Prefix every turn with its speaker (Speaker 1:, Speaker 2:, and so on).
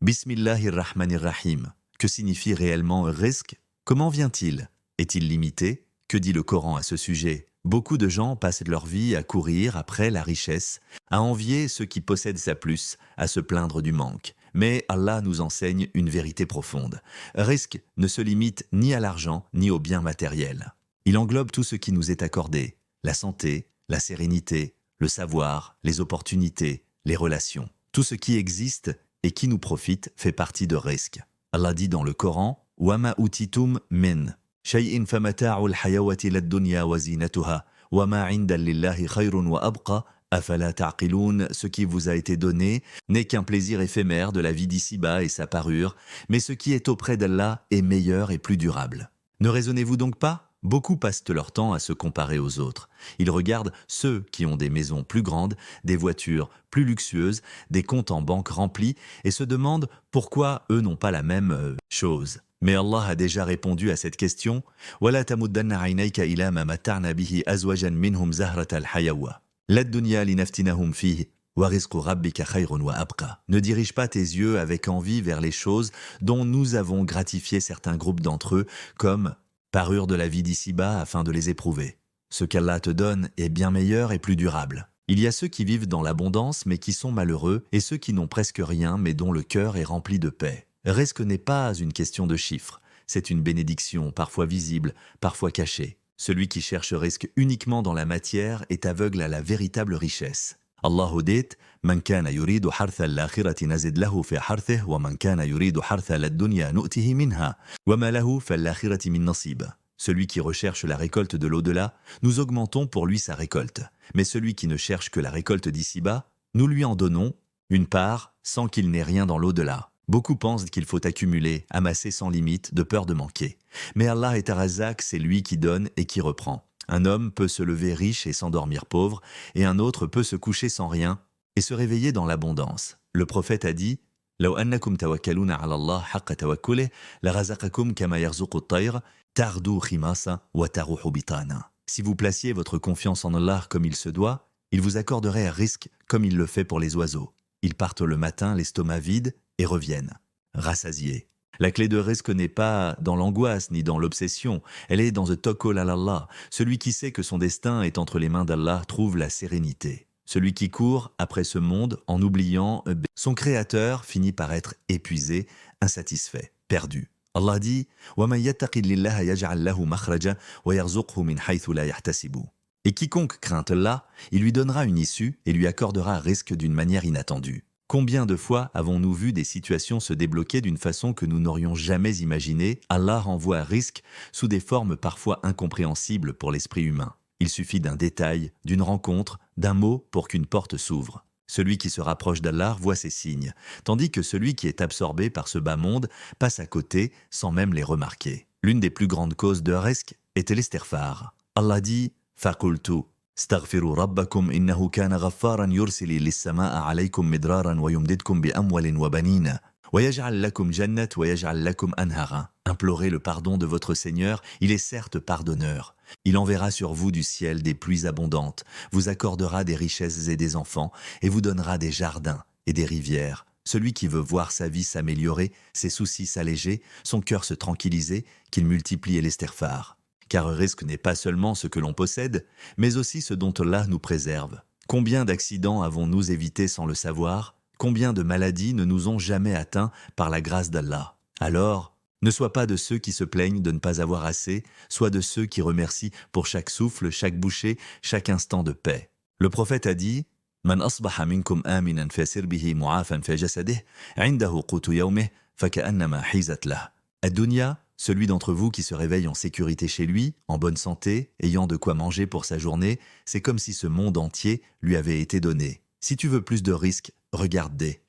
Speaker 1: Bismillahirrahmanirrahim. Que signifie réellement risque? Comment vient-il? Est-il limité? Que dit le Coran à ce sujet? Beaucoup de gens passent leur vie à courir après la richesse, à envier ceux qui possèdent ça plus, à se plaindre du manque. Mais Allah nous enseigne une vérité profonde. Risque ne se limite ni à l'argent ni aux biens matériels. Il englobe tout ce qui nous est accordé, la santé, la sérénité, le savoir, les opportunités, les relations. Tout ce qui existe et qui nous profite fait partie de risque. Allah dit dans le Coran « Wama utitum min » شيء فمتاع الحياة للدنيا وزينتها وما عند لله خير وأبقى أفلا تعقلون. Ce qui vous a été donné n'est qu'un plaisir éphémère de la vie d'ici-bas et sa parure, mais ce qui est auprès d'Allah est meilleur et plus durable. Ne raisonnez-vous donc pas? Beaucoup passent leur temps à se comparer aux autres. Ils regardent ceux qui ont des maisons plus grandes, des voitures plus luxueuses, des comptes en banque remplis et se demandent pourquoi eux n'ont pas la même chose. Mais Allah a déjà répondu à cette question. وَلَا تَمُدَّنَّ عَيْنَيْكَ إِلَى مَا مَتَّعْنَا بِهِ أَزْوَاجًا مِّنْهُمْ زَهْرَةَ الْحَيَوَّةِ لَلدُّنْيَا لِنَفْتِنَهُمْ فِيهِ وَرِزْقُ رَبِّكَ خَيْرٌ وَأَبْقَى. Ne dirige pas tes yeux avec envie vers les choses dont nous avons gratifié certains groupes d'entre eux, comme parure de la vie d'ici-bas afin de les éprouver. Ce qu'Allah te donne est bien meilleur et plus durable. Il y a ceux qui vivent dans l'abondance mais qui sont malheureux et ceux qui n'ont presque rien mais dont le cœur est rempli de paix. Risque n'est pas une question de chiffres, c'est une bénédiction, parfois visible, parfois cachée. Celui qui cherche risque uniquement dans la matière est aveugle à la véritable richesse. Allah dit « Man kana yuridu hartha al-akhirati nazid lahu fi harthih wa man kana yuridu hartha ad-dunya nu'tihi minha wa ma lahu fal-akhirati min nasib » Celui qui recherche la récolte de l'au-delà, nous augmentons pour lui sa récolte. Mais celui qui ne cherche que la récolte d'ici-bas, nous lui en donnons une part sans qu'il n'ait rien dans l'au-delà. Beaucoup pensent qu'il faut accumuler, amasser sans limite, de peur de manquer. Mais Allah est Ar-Razzaq, c'est lui qui donne et qui reprend. Un homme peut se lever riche et s'endormir pauvre, et un autre peut se coucher sans rien et se réveiller dans l'abondance. Le prophète a dit « لو أنكم توكلون على الله حق توكله لرزقكم كما يرزق الطير تغدو خماصا وتروح بطانا. » Si vous placiez votre confiance en Allah comme il se doit, il vous accorderait un risque comme il le fait pour les oiseaux. Ils partent le matin l'estomac vide et reviennent, rassasiés. La clé de risque n'est pas dans l'angoisse ni dans l'obsession, elle est dans le tawakkul ala Allah. Celui qui sait que son destin est entre les mains d'Allah trouve la sérénité. Celui qui court après ce monde en oubliant son créateur finit par être épuisé, insatisfait, perdu. Allah dit « وَمَنْ يَتَّقِ اللَّهَ يَجْعَلْ لَهُ مَخْرَجًا وَيَرْزُقْهُ مِنْ حَيْثُ لَا يَحْتَسِبُ » Et quiconque craint Allah, il lui donnera une issue et lui accordera un risque d'une manière inattendue. Combien de fois avons-nous vu des situations se débloquer d'une façon que nous n'aurions jamais imaginée? Allah renvoie à risque sous des formes parfois incompréhensibles pour l'esprit humain. Il suffit d'un détail, d'une rencontre, d'un mot pour qu'une porte s'ouvre. Celui qui se rapproche d'Allah voit ces signes, tandis que celui qui est absorbé par ce bas monde passe à côté sans même les remarquer. L'une des plus grandes causes de risque était l'istighfar. Allah dit « Faqultu » استغفروا ربكم إنه كان غفارا يرسل للسماء عليكم مدرارا ويمددكم بأموال وبنين ويجعل لكم جنة ويجعل لكم أنهارا. Implorez le pardon de votre Seigneur, il est certes pardonneur. Il enverra sur vous du ciel des pluies abondantes, vous accordera des richesses et des enfants, et vous donnera des jardins et des rivières. Celui qui veut voir sa vie s'améliorer, ses soucis s'alléger, son cœur se tranquilliser, qu'il multiplie l'istighfar. Car le risque n'est pas seulement ce que l'on possède, mais aussi ce dont Allah nous préserve. Combien d'accidents avons-nous évités sans le savoir? Combien de maladies ne nous ont jamais atteints par la grâce d'Allah? Alors, ne sois pas de ceux qui se plaignent de ne pas avoir assez, sois de ceux qui remercient pour chaque souffle, chaque bouchée, chaque instant de paix. Le prophète a dit « Man asbaha minkum aminan fi sirbihi mu'afan fi jasadihi, 'indahu qutu yawmihi, faka'annama hizat lah. » Ad-dunya, celui d'entre vous qui se réveille en sécurité chez lui, en bonne santé, ayant de quoi manger pour sa journée, c'est comme si ce monde entier lui avait été donné. Si tu veux plus de risques, regarde des